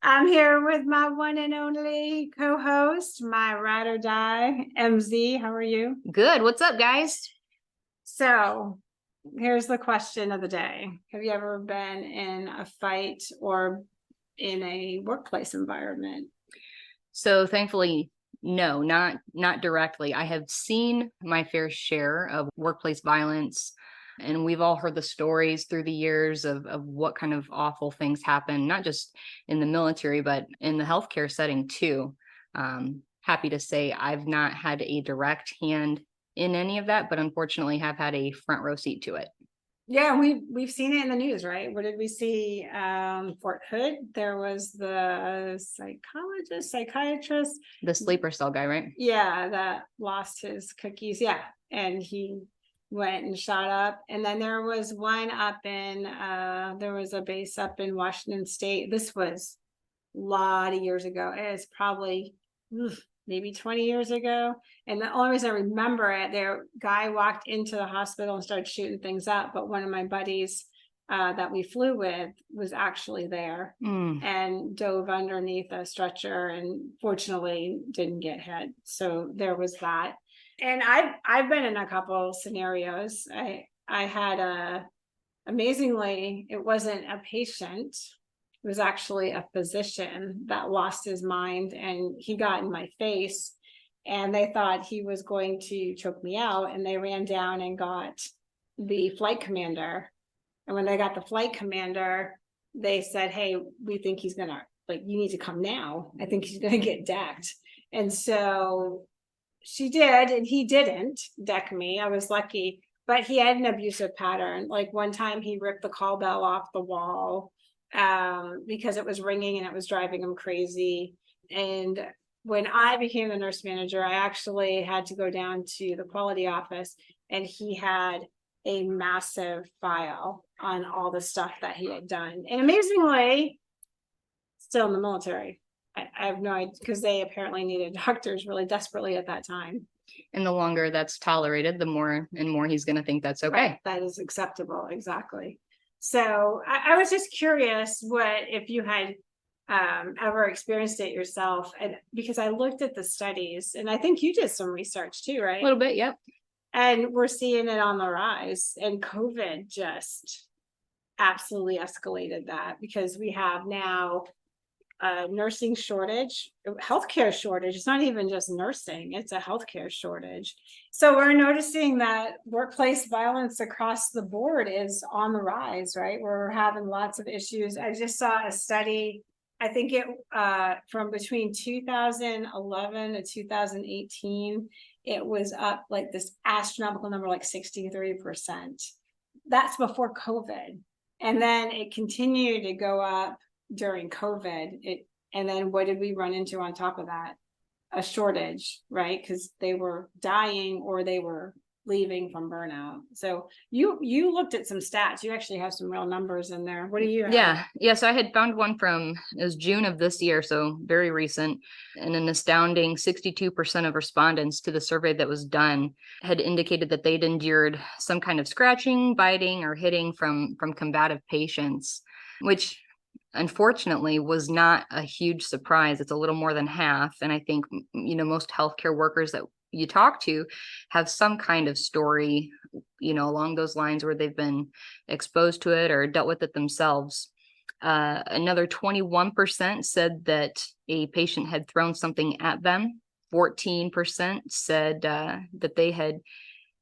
I'm here with my one and only co-host, my ride or die, MZ. How are you? Good. What's up, guys? So here's the question of the day. Have you ever been in a fight or in a workplace environment? So thankfully, no, not directly. I have seen my fair share of workplace violence, and we've all heard the stories through the years of what kind of awful things happen, not just in the military, but in the healthcare setting too. Happy to say I've not had a direct hand in any of that, but unfortunately have had a front row seat to it. Yeah, we've seen it in the news, right? What did we see? Fort Hood, there was the psychiatrist, The sleeper cell guy, right? yeah, that lost his cookies. Yeah, and he went and shot up. And then there was one up in there was a base up in Washington State. This was a lot of years ago. It's probably maybe 20 years ago. And the only reason I remember it, their guy walked into the hospital and started shooting things up. But one of my buddies that we flew with was actually there and dove underneath a stretcher and fortunately didn't get hit. So there was that. And I've been in a couple scenarios. I had amazingly, it wasn't a patient. It was actually a physician that lost his mind and he got in my face and they thought he was going to choke me out and they ran down and got the flight commander. And when they got the flight commander, they said, hey, we think he's gonna, like, you need to come now. I think he's gonna get decked. And so she did, and he didn't deck me. I was lucky, but he had an abusive pattern. Like one time he ripped the call bell off the wall because it was ringing and it was driving him crazy. And when I became the nurse manager, I actually had to go down to the quality office and he had a massive file on all the stuff that he had done. And amazingly, still in the military. I have no idea because they apparently needed doctors really desperately at that time. And the longer that's tolerated, the more and more he's going to think that's okay. Right, that is acceptable. Exactly. So I was just curious what if you had ever experienced it yourself, and because I looked at the studies, and I think you did some research too, right? A little bit, yep. And we're seeing it on the rise, and COVID just absolutely escalated that because we have now a nursing shortage, healthcare shortage. It's not even just nursing, it's a healthcare shortage. So we're noticing that workplace violence across the board is on the rise, right? We're having lots of issues. I just saw a study, I think it from between 2011 to 2018, it was up like this astronomical number, like 63%. That's before COVID. And then it continued to go up during COVID. And then what did we run into on top of that? A shortage, right? Because they were dying or they were leaving from burnout. So you looked at some stats. You actually have some real numbers in there. What do you have? Yeah. So I had found one from, it was June of this year, so very recent, and an astounding 62% of respondents to the survey that was done had indicated that they'd endured some kind of scratching, biting, or hitting from combative patients, which unfortunately was not a huge surprise. It's a little more than half. And I think, most healthcare workers that you talk to have some kind of story, along those lines where they've been exposed to it or dealt with it themselves. Another 21% said that a patient had thrown something at them. 14% said that they had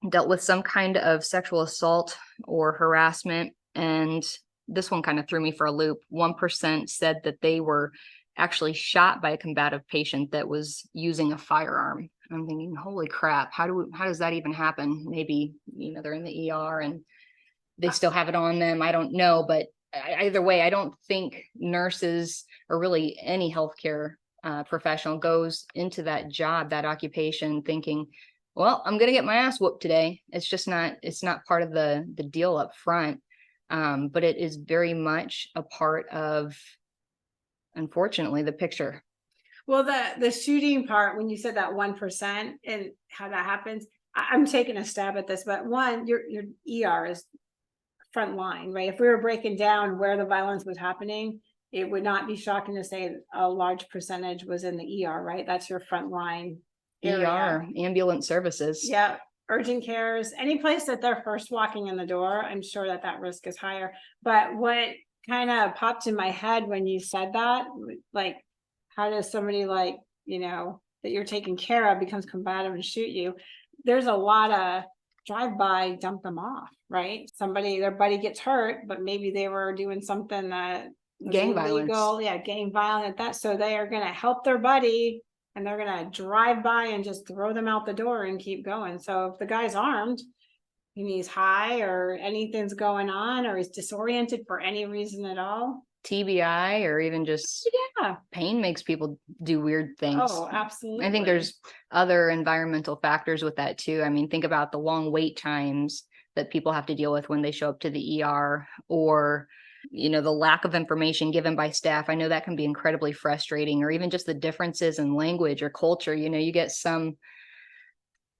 dealt with some kind of sexual assault or harassment. And this one kind of threw me for a loop. 1% said that they were actually shot by a combative patient that was using a firearm. I'm thinking, holy crap, how does that even happen? Maybe, they're in the ER and they still have it on them. I don't know, but either way, I don't think nurses or really any healthcare professional goes into that job, that occupation thinking, well, I'm going to get my ass whooped today. It's not part of the deal up front. But it is very much a part of, unfortunately, the picture. Well, the shooting part, when you said that 1% and how that happens, I'm taking a stab at this, but one, your ER is front line, right? If we were breaking down where the violence was happening, it would not be shocking to say a large percentage was in the ER, right? That's your frontline area. ER, ambulance services. Yeah, urgent cares, any place that they're first walking in the door, I'm sure that that risk is higher. But what kind of popped in my head when you said that, like, how does somebody like, that you're taking care of becomes combative and shoot you? There's a lot of drive by, dump them off, right? Somebody, their buddy gets hurt, but maybe they were doing something that was Gang illegal. violence. Yeah, gang violent at that. So they are going to help their buddy and they're going to drive by and just throw them out the door and keep going. So if the guy's armed and he's high or anything's going on or he's disoriented for any reason at all. TBI or even just pain makes people do weird things. Oh, absolutely. I think there's other environmental factors with that too. I mean, think about the long wait times that people have to deal with when they show up to the ER, or the lack of information given by staff. I know that can be incredibly frustrating, or even just the differences in language or culture. You get some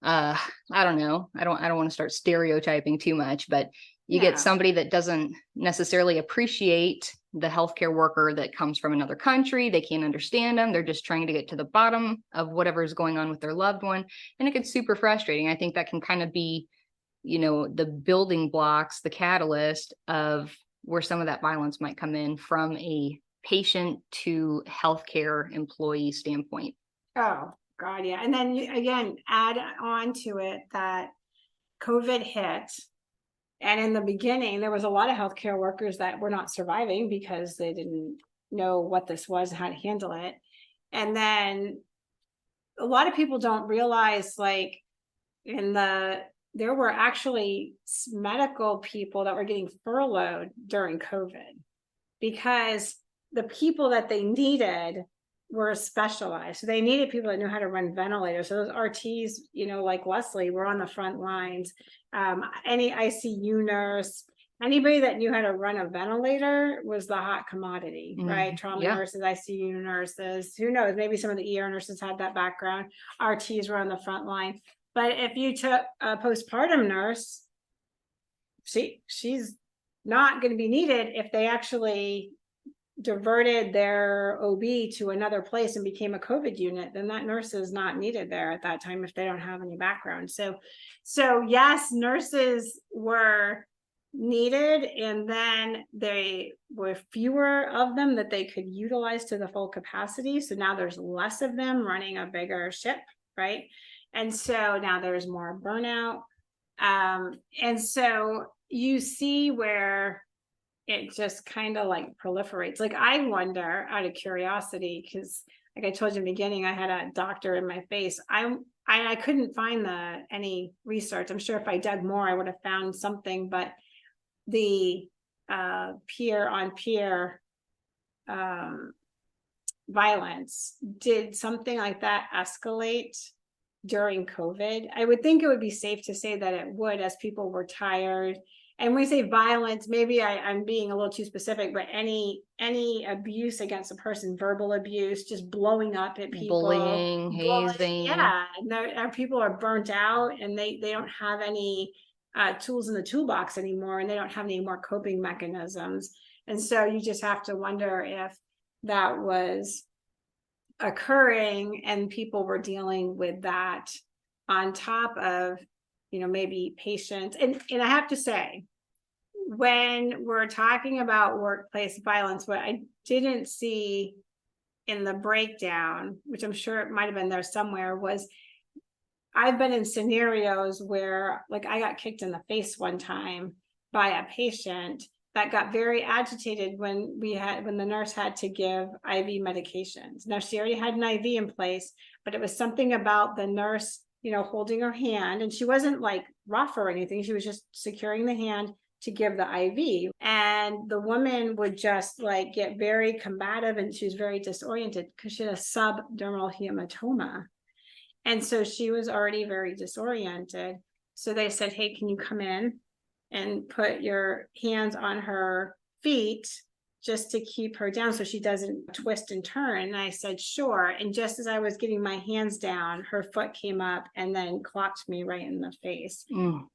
I don't know. I don't want to start stereotyping too much, but you get somebody that doesn't necessarily appreciate the healthcare worker that comes from another country. They can't understand them. They're just trying to get to the bottom of whatever is going on with their loved one. And it gets super frustrating. I think that can kind of be, the building blocks, the catalyst of where some of that violence might come in from a patient to healthcare employee standpoint. Oh, God, yeah. And then again, add on to it that COVID hit. And in the beginning, there was a lot of healthcare workers that were not surviving because they didn't know what this was and how to handle it. And then a lot of people don't realize, like, there were actually medical people that were getting furloughed during COVID because the people that they needed were specialized. So they needed people that knew how to run ventilators. So those RTs, like Leslie, were on the front lines. Any ICU nurse, anybody that knew how to run a ventilator was the hot commodity, right? Trauma nurses, ICU nurses, who knows? Maybe some of the ER nurses had that background. RTs were on the front line. But if you took a postpartum nurse, she's not going to be needed if they actually diverted their OB to another place and became a COVID unit, then that nurse is not needed there at that time if they don't have any background. So yes, nurses were needed, and then they were fewer of them that they could utilize to the full capacity. So now there's less of them running a bigger ship, right? And so now there's more burnout. And so you see where it just kind of like proliferates. Like, I wonder, out of curiosity, because like I told you in the beginning, I had a doctor in my face. I couldn't find any research. I'm sure if I dug more, I would have found something, but the peer on peer violence, did something like that escalate during COVID? I would think it would be safe to say that it would, as people were tired. And when we say violence, maybe I'm being a little too specific, but any abuse against a person, verbal abuse, just blowing up at people, bullying, hazing. Yeah, and people are burnt out, and they don't have any tools in the toolbox anymore, and they don't have any more coping mechanisms. And so you just have to wonder if that was occurring and people were dealing with that on top of maybe patients. And I have to say, when we're talking about workplace violence, what I didn't see in the breakdown, which I'm sure it might have been there somewhere, was I've been in scenarios where, like, I got kicked in the face one time by a patient that got very agitated when the nurse had to give IV medications. Now, she already had an IV in place, but it was something about the nurse holding her hand, and she wasn't like rough or anything. She was just securing the hand to give the IV. And the woman would just like get very combative, and she was very disoriented because she had a subdermal hematoma. And so she was already very disoriented. So they said, hey, can you come in and put your hands on her feet just to keep her down so she doesn't twist and turn? And I said, sure. And just as I was getting my hands down, her foot came up and then clocked me right in the face.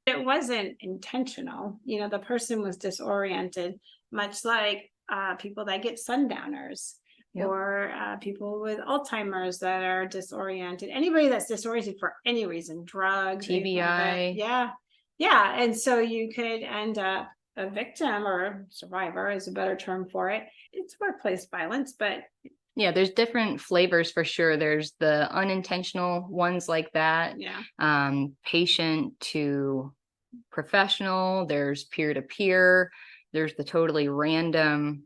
It wasn't intentional. The person was disoriented, much like people that get sundowners. Yep. Or people with Alzheimer's that are disoriented. Anybody that's disoriented for any reason, drugs, anything like that. TBI. Yeah. And so you could end up a victim or a survivor is a better term for it. It's workplace violence, but Yeah, there's different flavors for sure. There's the unintentional ones like that. yeah. Patient to professional, there's peer to peer, there's the totally random,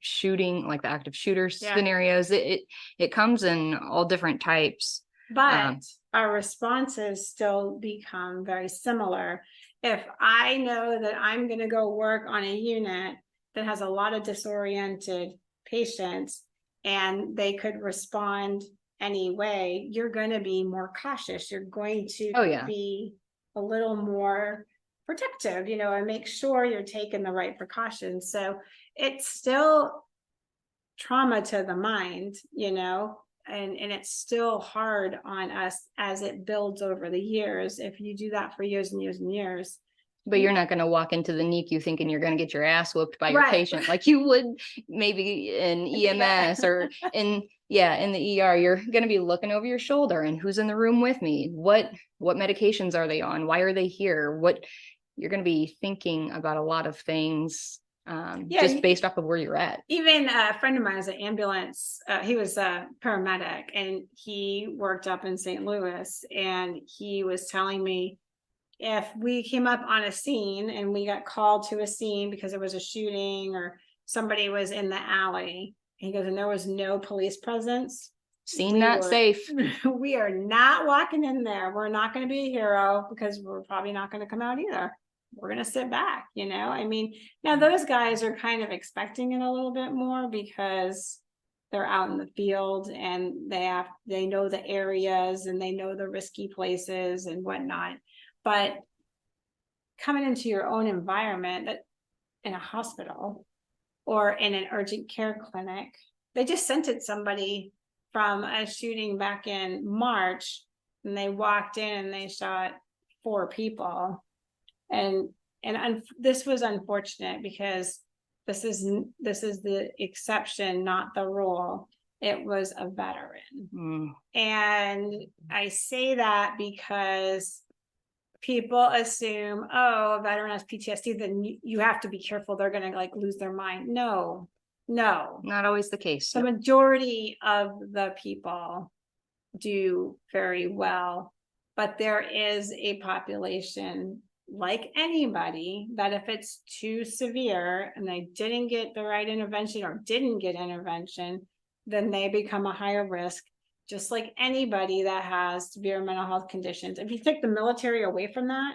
shooting, like the active shooter Yeah. scenarios. It comes in all different types. But our responses still become very similar. If I know that I'm going to go work on a unit that has a lot of disoriented patients and they could respond anyway, you're going to be more cautious. You're going to be a little more protective, and make sure you're taking the right precautions. So it's still trauma to the mind, and it's still hard on us as it builds over the years. If you do that for years and years and years. But you're not going to walk into the NICU thinking you're going to get your ass whooped by your Right. patient like you would maybe in EMS or in the ER. You're going to be looking over your shoulder and who's in the room with me? What medications are they on? Why are they here? You're going to be thinking about a lot of things just based off of where you're at. Even a friend of mine was an ambulance. He was a paramedic and he worked up in St. Louis, and he was telling me if we came up on a scene and we got called to a scene because there was a shooting or somebody was in the alley, he goes, and there was no police presence. Scene not safe. We are not walking in there. We're not going to be a hero because we're probably not going to come out either. We're going to sit back, I mean, now those guys are kind of expecting it a little bit more because they're out in the field and they know the areas and they know the risky places and whatnot. But coming into your own environment, that in a hospital or in an urgent care clinic, they just sent it somebody from a shooting back in March, and they walked in and they shot 4 people. And this was unfortunate because this is the exception, not the rule. It was a veteran. And I say that because people assume, a veteran has PTSD, then you have to be careful. They're going to lose their mind. No, not always the case. The majority of the people do very well, but there is a population like anybody that if it's too severe and they didn't get the right intervention or didn't get intervention, then they become a higher risk. Just like anybody that has severe mental health conditions. If you take the military away from that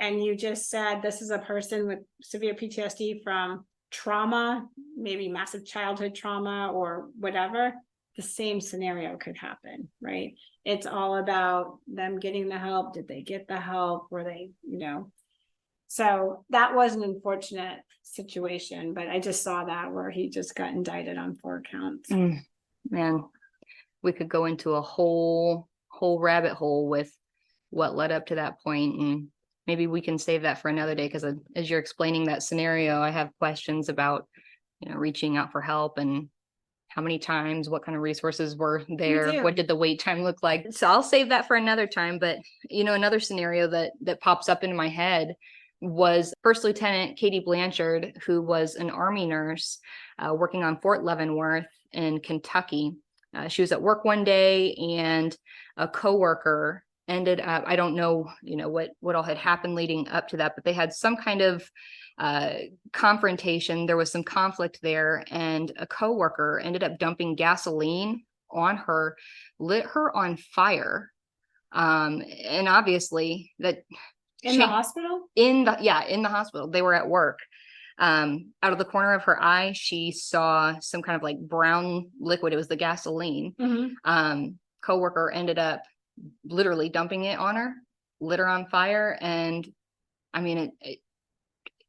and you just said this is a person with severe PTSD from trauma, maybe massive childhood trauma or whatever, the same scenario could happen, right? It's all about them getting the help. Did they get the help? Were they, So that was an unfortunate situation, but I just saw that where he just got indicted on 4 counts. Man. We could go into a whole rabbit hole with what led up to that point, and maybe we can save that for another day, because as you're explaining that scenario, I have questions about reaching out for help and how many times, what kind of resources were there, what did the wait time look like. So I'll save that for another time. But another scenario that pops up in my head was First Lieutenant Katie Blanchard, who was an Army nurse working on Fort Leavenworth in Kentucky. She was at work one day and a coworker ended up, I don't know, what all had happened leading up to that, but they had some kind of confrontation. There was some conflict there, and a coworker ended up dumping gasoline on her, lit her on fire. And obviously that in the hospital, in the hospital, they were at work. Out of the corner of her eye, she saw some kind of like brown liquid. It was the gasoline. Coworker ended up literally dumping it on her, lit her on fire. And I mean, it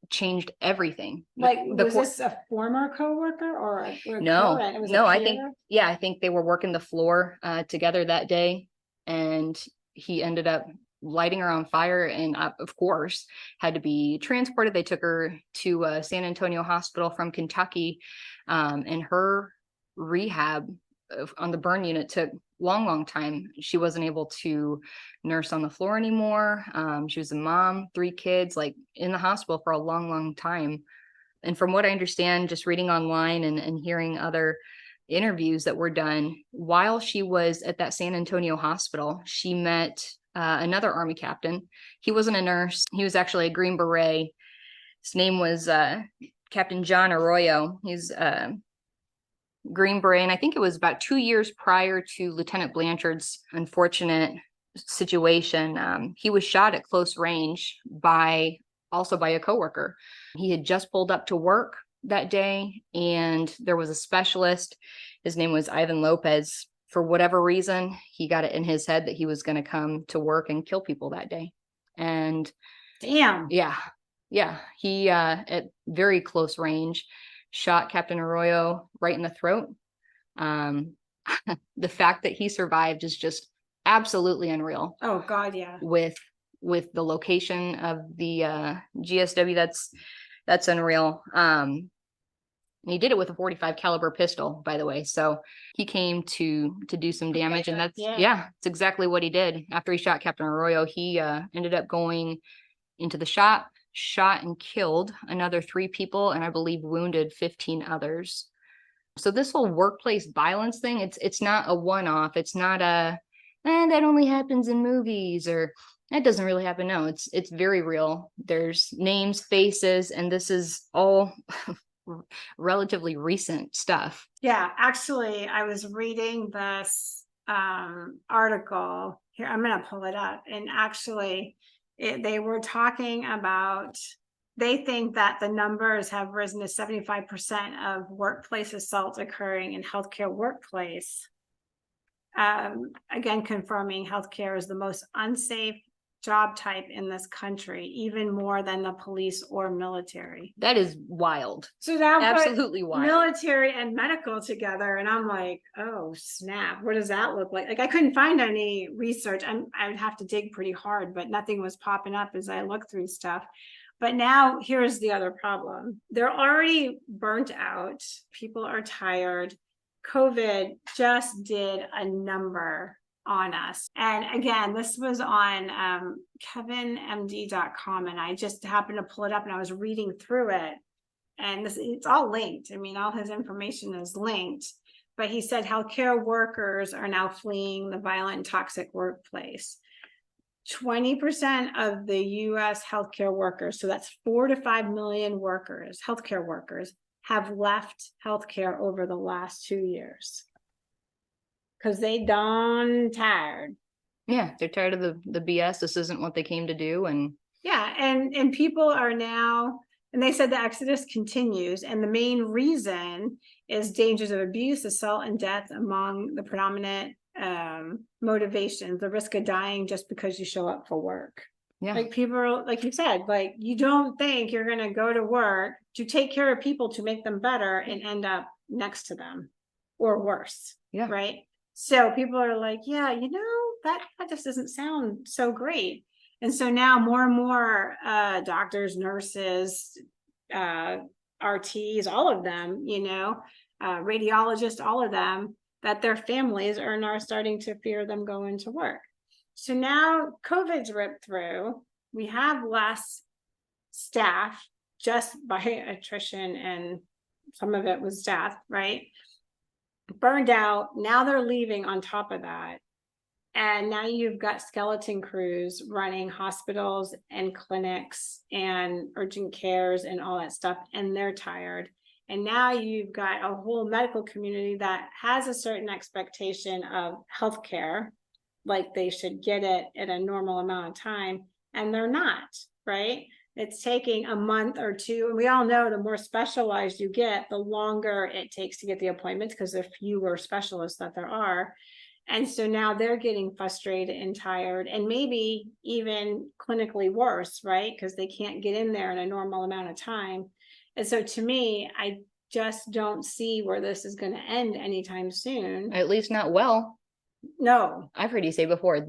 changed everything. Was this a former coworker or a no, current? It was I think they were working the floor together that day, and he ended up lighting her on fire, and of course had to be transported. They took her to San Antonio Hospital from Kentucky, and her rehab on the burn unit took long time. She wasn't able to nurse on the floor anymore. She was a mom, 3 kids, like in the hospital for a long time. And from what I understand, just reading online and hearing other interviews that were done, while she was at that San Antonio hospital, she met another Army captain. He wasn't a nurse. He was actually a Green Beret. His name was Captain John Arroyo. He's Green Beret, and I think it was about 2 years prior to Lieutenant Blanchard's unfortunate situation. He was shot at close range by a coworker. He had just pulled up to work that day, and there was a specialist. His name was Ivan Lopez. For whatever reason, he got it in his head that he was going to come to work and kill people that day. And damn, yeah, he at very close range shot Captain Arroyo right in the throat. The fact that he survived is just absolutely unreal. Oh God, yeah. With the location of the GSW, that's unreal. And he did it with a .45 caliber pistol, by the way. So he came to do some damage, and that's exactly what he did. After he shot Captain Arroyo, he ended up going into the shop, shot and killed another 3 people, and I believe wounded 15 others. So this whole workplace violence thing, it's not a one-off. It's not that only happens in movies, or that doesn't really happen. No, it's very real. There's names, faces, and this is all relatively recent stuff. Yeah, actually, I was reading this article here. I'm gonna pull it up, and actually they were talking about, they think that the numbers have risen to 75% of workplace assaults occurring in healthcare workplace. Again, confirming healthcare is the most unsafe job type in this country, even more than the police or military. That is wild. So that absolutely wild. Military and medical together, and I'm like, oh snap, what does that look like? Like, I couldn't find any research. I would have to dig pretty hard, but nothing was popping up as I looked through stuff. But now here's the other problem. They're already burnt out. People are tired. COVID just did a number on us. And again, this was on kevinmd.com, and I just happened to pull it up, and I was reading through it, and it's all linked. I mean, all his information is linked, but he said healthcare workers are now fleeing the violent and toxic workplace. 20% of the US healthcare workers, so that's 4 to 5 million workers, healthcare workers, have left healthcare over the last 2 years. Because they done tired. Yeah, they're tired of the BS. This isn't what they came to do. And yeah, and people are now, and they said the exodus continues, and the main reason is dangers of abuse, assault, and death among the predominant motivations, the risk of dying just because you show up for work. Yeah, like people are, like you said, like, you don't think you're going to go to work to take care of people to make them better and end up next to them or worse. Yeah, right. So people are like, yeah, you know, that just doesn't sound so great. And so now more and more doctors, nurses, RTs, all of them, you know, radiologists, all of them, that their families are now starting to fear them going to work. So now COVID's ripped through. We have less staff just by attrition, and some of it was death, right? Burned out. Now they're leaving on top of that. And now you've got skeleton crews running hospitals and clinics and urgent cares and all that stuff, and they're tired. And now you've got a whole medical community that has a certain expectation of healthcare, like they should get it in a normal amount of time, and they're not, right? It's taking a month or 2. And we all know the more specialized you get, the longer it takes to get the appointments, because there are fewer specialists that there are. And so now they're getting frustrated and tired, and maybe even clinically worse, right? Because they can't get in there in a normal amount of time. And so to me, I just don't see where this is going to end anytime soon. At least not well. No, I've heard you say before,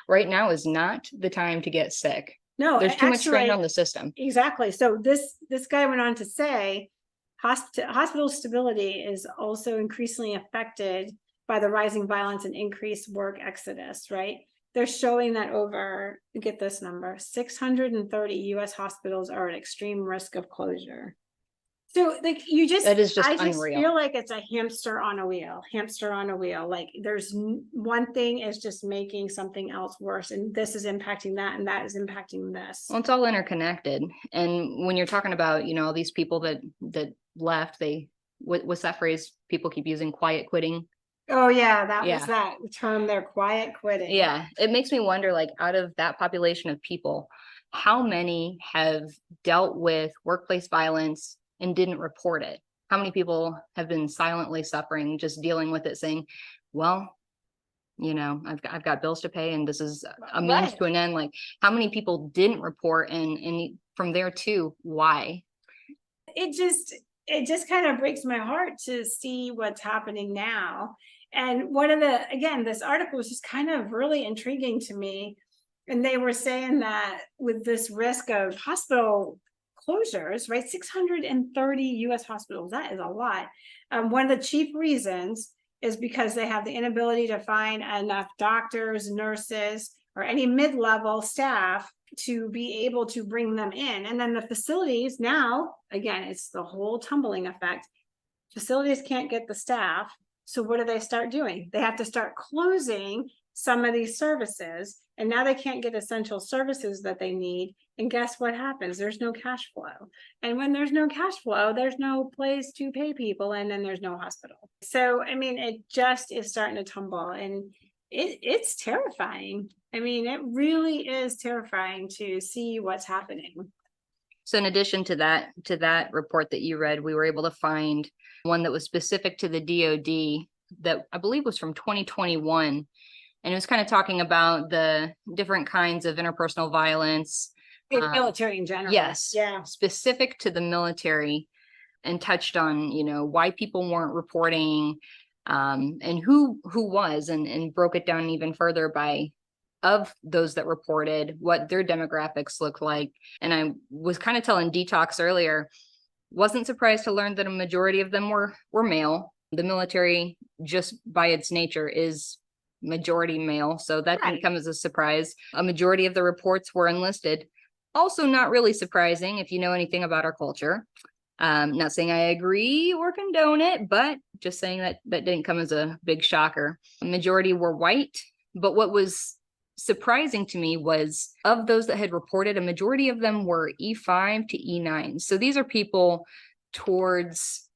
right now is not the time to get sick. no, There's too much strain actually, on the system. exactly. So this guy went on to say, hospital stability is also increasingly affected by the rising violence and increased work exodus, right? They're showing that over, get this number, 630 US hospitals are at extreme risk of closure. So like That is just I just unreal. feel like it's a hamster on a wheel, Like there's one thing is just making something else worse, and this is impacting that, and that is impacting this. Well, it's all interconnected. And when you're talking about, all these people that left, what's that phrase people keep using, quiet quitting? Oh yeah, that was Yeah. that term, they're quiet quitting. Yeah. It makes me wonder, like, out of that population of people, how many have dealt with workplace violence and didn't report it? How many people have been silently suffering, just dealing with it, saying, well, I've got bills to pay and this is a means Right. to an end. Like, how many people didn't report, and from there too, why? It just kind of breaks my heart to see what's happening now. And again, this article was just kind of really intriguing to me. And they were saying that with this risk of hospital closures, right? 630 US hospitals, that is a lot. One of the chief reasons is because they have the inability to find enough doctors, nurses, or any mid-level staff to be able to bring them in. And then the facilities now, again, it's the whole tumbling effect. Facilities can't get the staff. So what do they start doing? They have to start closing some of these services. And now they can't get essential services that they need. And guess what happens? There's no cash flow. And when there's no cash flow, there's no place to pay people. And then there's no hospital. So, I mean, it just is starting to tumble. And it's terrifying. I mean, it really is terrifying to see what's happening. So in addition to that report that you read, we were able to find one that was specific to the DoD that I believe was from 2021. And it was kind of talking about the different kinds of interpersonal violence. Military in general. Yes. Yeah. Specific to the military, and touched on, why people weren't reporting, and who was, and broke it down even further by of those that reported, what their demographics look like. And I was kind of telling Detox earlier, wasn't surprised to learn that a majority of them were male. The military, just by its nature, is majority male, so that didn't come as a surprise. A majority of the reports were enlisted. Also not really surprising if you know anything about our culture. Not saying I agree or condone it, but just saying that didn't come as a big shocker. A majority were white, but what was surprising to me was, of those that had reported, a majority of them were E5 to E9. So these are people towards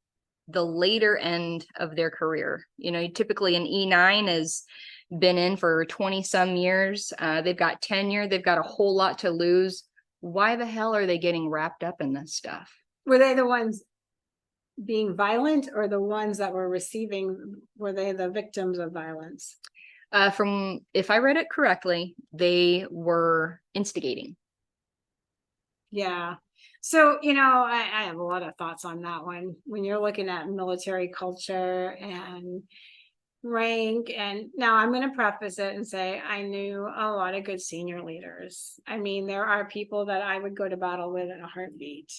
the later end of their career. Typically an E9 has been in for 20 some years. They've got tenure, they've got a whole lot to lose. Why the hell are they getting wrapped up in this stuff? Were they the ones being violent, or the ones that were were they the victims of violence? From, if I read it correctly, they were instigating. Yeah. So, I have a lot of thoughts on that one. When you're looking at military culture and rank, and now I'm going to preface it and say I knew a lot of good senior leaders. I mean, there are people that I would go to battle with in a heartbeat,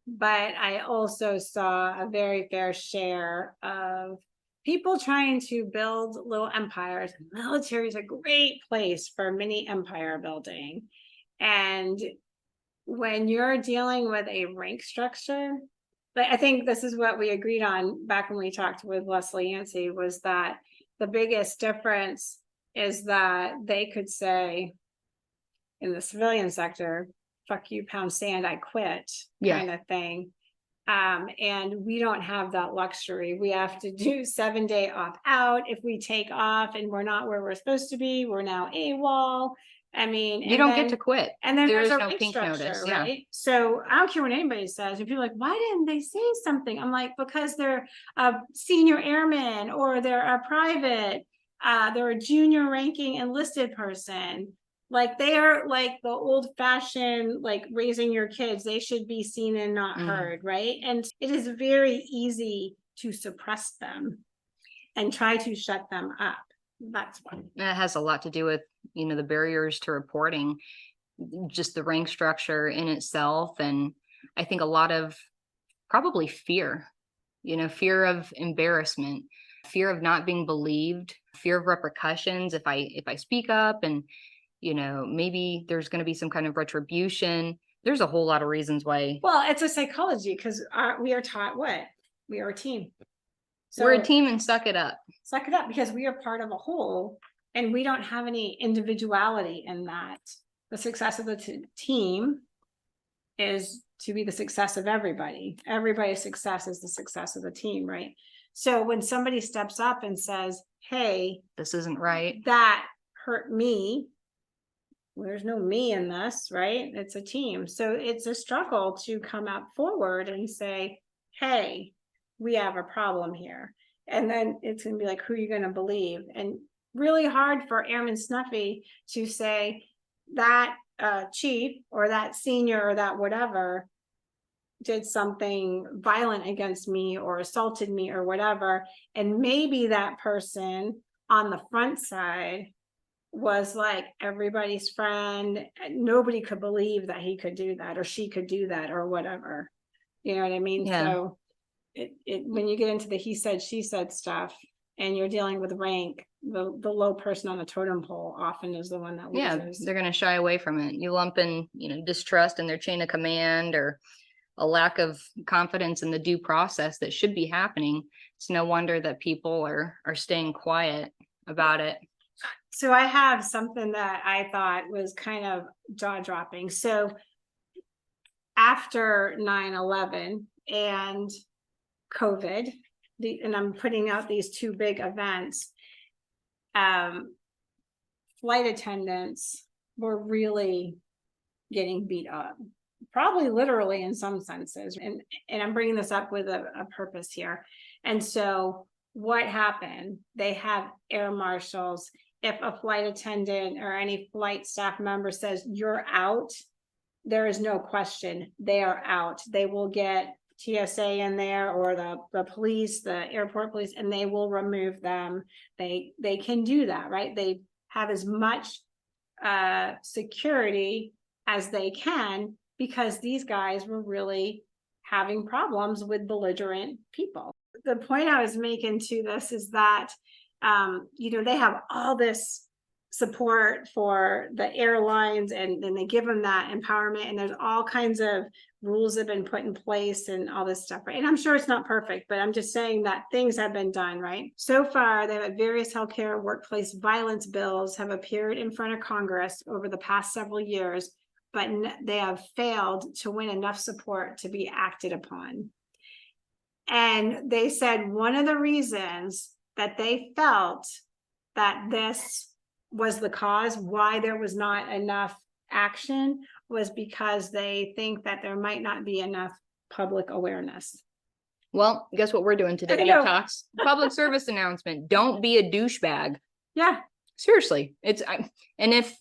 but I also saw a very fair share of people trying to build little empires. Military is a great place for mini empire building. And when you're dealing with a rank structure, but I think this is what we agreed on back when we talked with Leslie Yancey, was that the biggest difference is that they could say in the civilian sector, fuck you, pound sand, I quit, kind of thing. And we don't have that luxury. We have to do 7-day opt out. If we take off and we're not where we're supposed to be, we're now AWOL. I mean, you don't get to quit. And then there's a no rank pink structure, notice. right? Yeah. So I don't care what anybody says. If you're like, why didn't they say something? I'm like, because they're a senior airman, or they're a private, they're a junior ranking enlisted person. Like, they are like the old fashioned, like raising your kids. They should be seen and not heard, right? And it is very easy to suppress them and try to shut them up. That's fine. It has a lot to do with, the barriers to reporting, just the rank structure in itself. And I think a lot of probably fear, fear of embarrassment, fear of not being believed, fear of repercussions. If I speak up and, maybe there's going to be some kind of retribution. There's a whole lot of reasons why. Well, it's a psychology because we are taught what? We are a team. So we're a team and suck it up. Suck it up because we are part of a whole and we don't have any individuality in that. The success of the team is to be the success of everybody. Everybody's success is the success of the team, right? So when somebody steps up and says, hey, this isn't right, that hurt me, there's no me in this, right? It's a team. So it's a struggle to come up forward and say, hey, we have a problem here. And then it's going to be like, who are you going to believe? And really hard for Airman Snuffy to say that chief or that senior or that whatever did something violent against me or assaulted me or whatever. And maybe that person on the front side was like everybody's friend. Nobody could believe that he could do that or she could do that or whatever. You know what I mean? Yeah. So when you get into the he said, she said stuff and you're dealing with rank, the low person on the totem pole often is the one that loses. Yeah, they're going to shy away from it. You lump in, distrust in their chain of command or a lack of confidence in the due process that should be happening. It's no wonder that people are staying quiet about it. So I have something that I thought was kind of jaw-dropping. So after 9/11 and COVID, and I'm putting out these two big events, flight attendants were really getting beat up, probably literally in some senses. And I'm bringing this up with a purpose here. And so what happened? They have air marshals. If a flight attendant or any flight staff member says you're out, there is no question they are out. They will get TSA in there or the police, the airport police, and they will remove them. They can do that, right? They have as much security as they can because these guys were really having problems with belligerent people. The point I was making to this is that they have all this support for the airlines and they give them that empowerment and there's all kinds of rules have been put in place and all this stuff, right? And I'm sure it's not perfect, but I'm just saying that things have been done, right? So far, they have various healthcare workplace violence bills have appeared in front of Congress over the past several years, but they have failed to win enough support to be acted upon. And they said one of the reasons that they felt that this was the cause why there was not enough action was because they think that there might not be enough public awareness. Well, guess what we're doing today, Deep Talks? Public service announcement. Don't be a douchebag. Yeah. Seriously. And if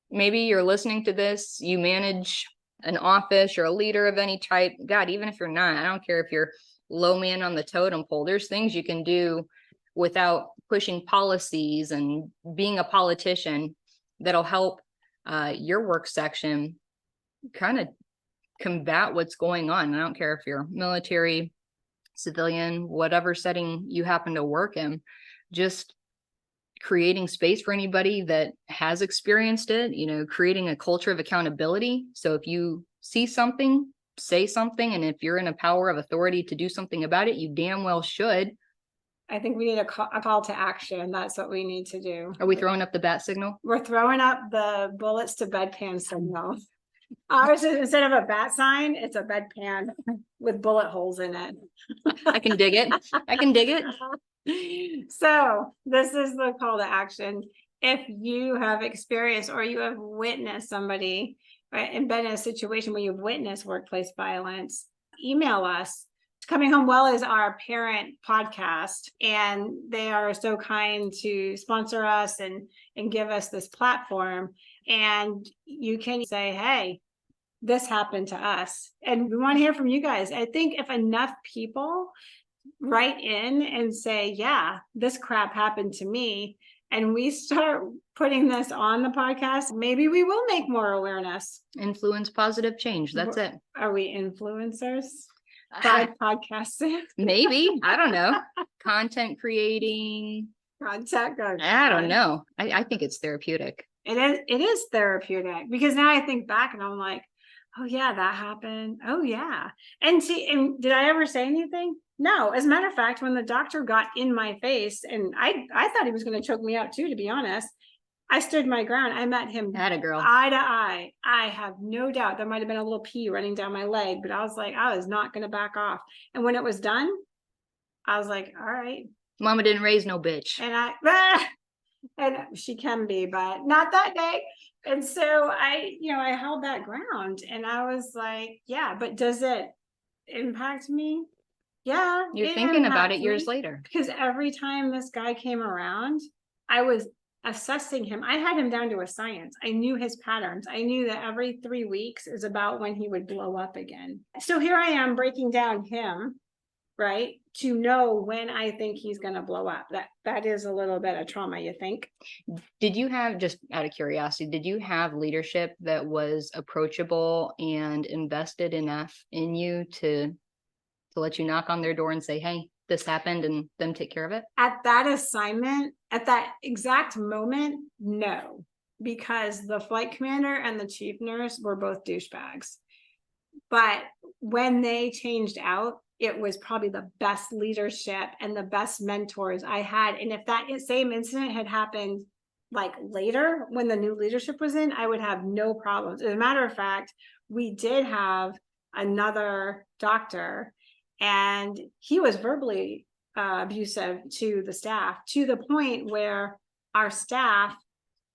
maybe you're listening to this, you manage an office, you're a leader of any type. God, even if you're not, I don't care if you're low man on the totem pole, there's things you can do without pushing policies and being a politician that'll help your work section kind of combat what's going on. I don't care if you're military, civilian, whatever setting you happen to work in, just creating space for anybody that has experienced it, creating a culture of accountability. So if you see something, say something. And if you're in a power of authority to do something about it, you damn well should. I think we need a call to action. That's what we need to do. Are we throwing up the bat signal? We're throwing up the bullets to bedpan signal. Ours is, instead of a bat sign, it's a bedpan with bullet holes in it. I can dig it. I can dig it. So this is the call to action. If you have experienced or you have witnessed somebody, right, and been in a situation where you've witnessed workplace violence, email us. Coming Home Well is our parent podcast, and they are so kind to sponsor us and give us this platform. And you can say, hey, this happened to us. And we want to hear from you guys. I think if enough people write in and say, yeah, this crap happened to me, and we start putting this on the podcast, maybe we will make more awareness. Influence positive change. That's it. Are we influencers? By podcasting? Maybe. I don't know. Content creating. I don't know. I think it's therapeutic. It is therapeutic, because now I think back and I'm like, oh yeah, that happened. Oh yeah. And did I ever say anything? No. As a matter of fact, when the doctor got in my face, and I thought he was going to choke me out too, to be honest, I stood my ground. I met him Atta girl. eye to eye. I have no doubt there might have been a little pee running down my leg, but I was like, I was not going to back off. And when it was done, I was like, all right. Mama didn't raise no bitch. And she can be, but not that day. And so I held that ground, and I was like, yeah, but does it impact me? Yeah. You're thinking about it years later. Because every time this guy came around, I was assessing him. I had him down to a science. I knew his patterns. I knew that every 3 weeks is about when he would blow up again. So here I am breaking down him, right, to know when I think he's going to blow up. That is a little bit of trauma, you think? Did you have, just out of curiosity, did you have leadership that was approachable and invested enough in you to let you knock on their door and say, hey, this happened, and them take care of it? At that assignment, at that exact moment, no, because the flight commander and the chief nurse were both douchebags. But when they changed out, it was probably the best leadership and the best mentors I had. And if that same incident had happened like later, when the new leadership was in, I would have no problems. As a matter of fact, we did have another doctor, and he was verbally abusive to the staff, to the point where our staff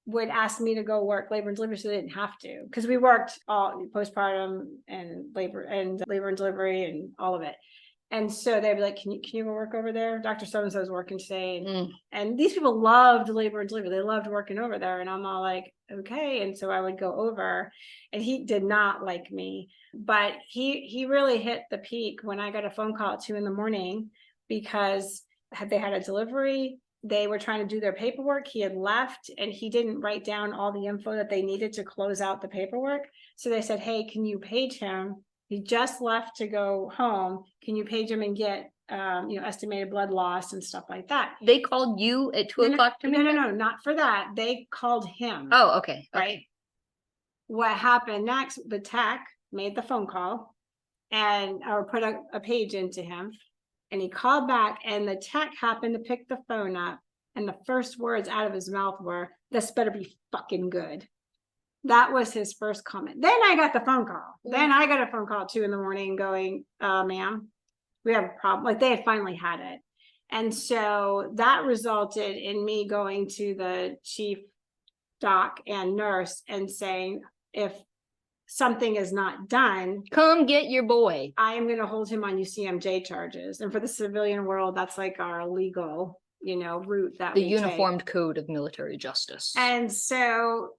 would ask me to go work labor and delivery so they didn't have to, because we worked all postpartum and labor and delivery and all of it. And so they'd be like, can you go work over there? Dr. So-and-so is working today. And these people loved labor and delivery. They loved working over there. And I'm all like, okay. And so I would go over, and he did not like me, but he really hit the peak when I got a phone call at 2 a.m, because they had a delivery. They were trying to do their paperwork. He had left, and he didn't write down all the info that they needed to close out the paperwork. So they said, hey, can you page him? He just left to go home. Can you page him and get, estimated blood loss and stuff like that? They called you at 2 o'clock to make No, not for that. They called him. Oh, okay. Right. What happened next? The tech made the phone call or put a page into him, and he called back, and the tech happened to pick the phone up, and the first words out of his mouth were, "This better be fucking good." That was his first comment. Then I got the phone call. Then I got a phone call at 2 a.m. going, ma'am, we have a problem. Like, they had finally had it. And so that resulted in me going to the chief doc and nurse and saying, if something is not done, come get your boy. I am going to hold him on UCMJ charges. And for the civilian world, that's like our legal route, that the uniformed code of military justice. And so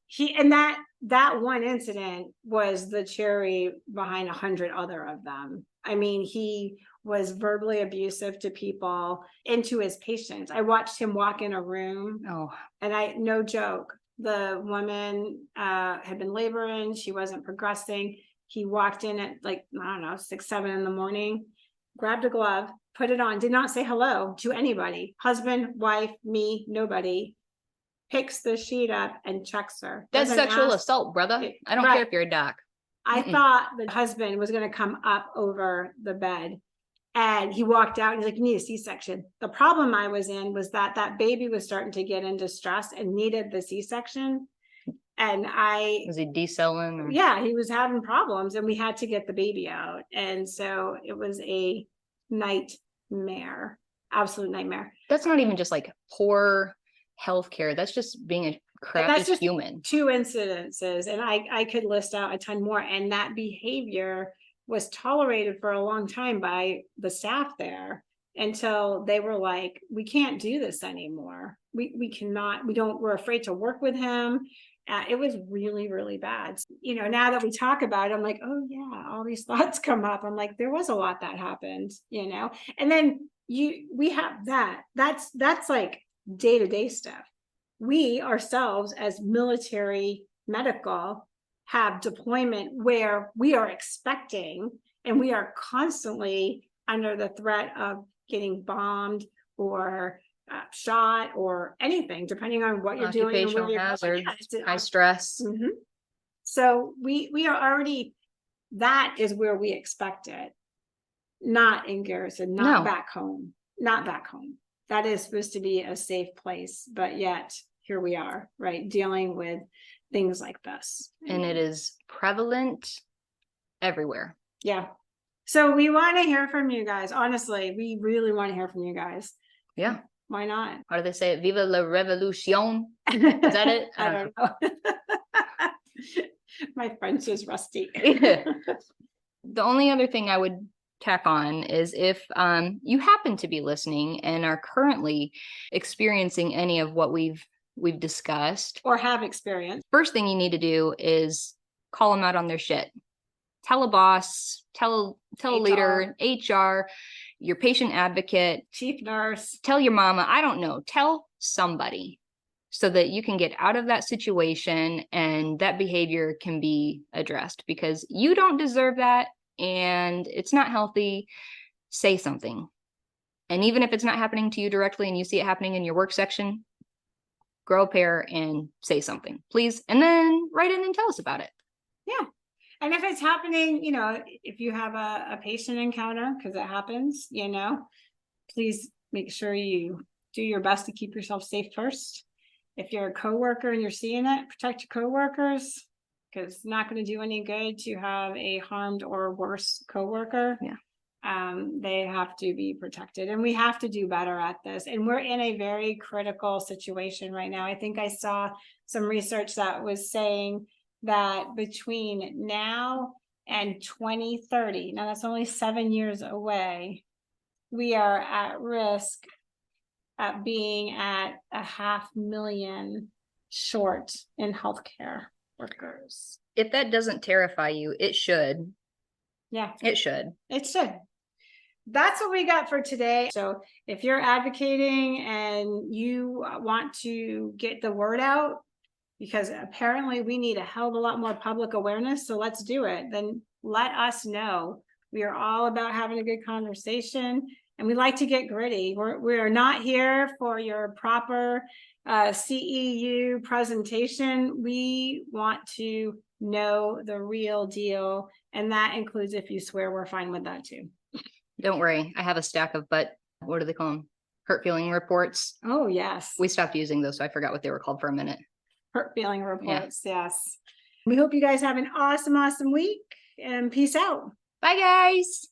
that one incident was the cherry behind 100 other of them. I mean, he was verbally abusive to people and to his patients. I watched him walk in a room. And no joke, the woman had been laboring. She wasn't progressing. He walked in at 6, 7 in the morning, grabbed a glove, put it on, did not say hello to anybody, husband, wife, me, nobody, picks the sheet up and checks her. That's sexual assault, brother. I don't care if you're a doc. I thought the husband was going to come up over the bed, and he walked out and he's like, you need a C-section. The problem I was in was that baby was starting to get in distress and needed the C-section. And was he decelling? Yeah, he was having problems, and we had to get the baby out. And so it was a nightmare, absolute nightmare. That's not even just like poor healthcare. That's just being a crappy human. 2 incidences, and I could list out a ton more. And that behavior was tolerated for a long time by the staff there, until they were like, we can't do this anymore. We're afraid to work with him. It was really, really bad. Now that we talk about it, I'm like, oh yeah, all these thoughts come up. I'm like, there was a lot that happened, and then we have that's like day-to-day stuff. we ourselves as military medical have deployment where we are expecting and we are constantly under the threat of getting bombed or shot or anything, depending on what you're doing and where Occupational you're hazard, going. high stress. Mhm. So we are already, that is where we expect it, not in Garrison, not No. back home, not back home. That is supposed to be a safe place, but yet here we are, right, dealing with things like this. And it is prevalent everywhere. Yeah. So we want to hear from you guys. Honestly, we really want to hear from you guys. Yeah. Why not? How do they say it? Viva la revolution. Is that it? I don't know. My French is rusty. The only other thing I would tack on is if you happen to be listening and are currently experiencing any of what we've discussed or have experienced, first thing you need to do is call them out on their shit. Tell a boss, tell a leader, HR, your patient advocate, chief nurse, tell your mama, I don't know, tell somebody so that you can get out of that situation and that behavior can be addressed, because you don't deserve that and it's not healthy. Say something. And even if it's not happening to you directly and you see it happening in your work section, grow a pair and say something, please. And then write in and tell us about it. Yeah. And if it's happening, you know, if you have a patient encounter, because it happens, you know, please make sure you do your best to keep yourself safe first. If you're a coworker and you're seeing it, protect your coworkers, because it's not going to do any good to have a harmed or worse coworker. Yeah. They have to be protected, and we have to do better at this. And we're in a very critical situation right now. I think I saw some research that was saying that between now and 2030, now that's only 7 years away, we are at risk at being at 500,000 short in healthcare workers. If that doesn't terrify you, it should. Yeah, it should. It should. That's what we got for today. So if you're advocating and you want to get the word out, because apparently we need a hell of a lot more public awareness, so let's do it. Then let us know. We are all about having a good conversation, and we like to get gritty. We're not here for your proper CEU presentation. We want to know the real deal, and that includes if you swear, we're fine with that too. Don't worry, I have a stack of what do they call them? Hurt feeling reports. Oh yes. We stopped using those, so I forgot what they were called for a minute. Hurt feeling reports, yes. We hope you guys have an awesome week, and peace out. Bye guys.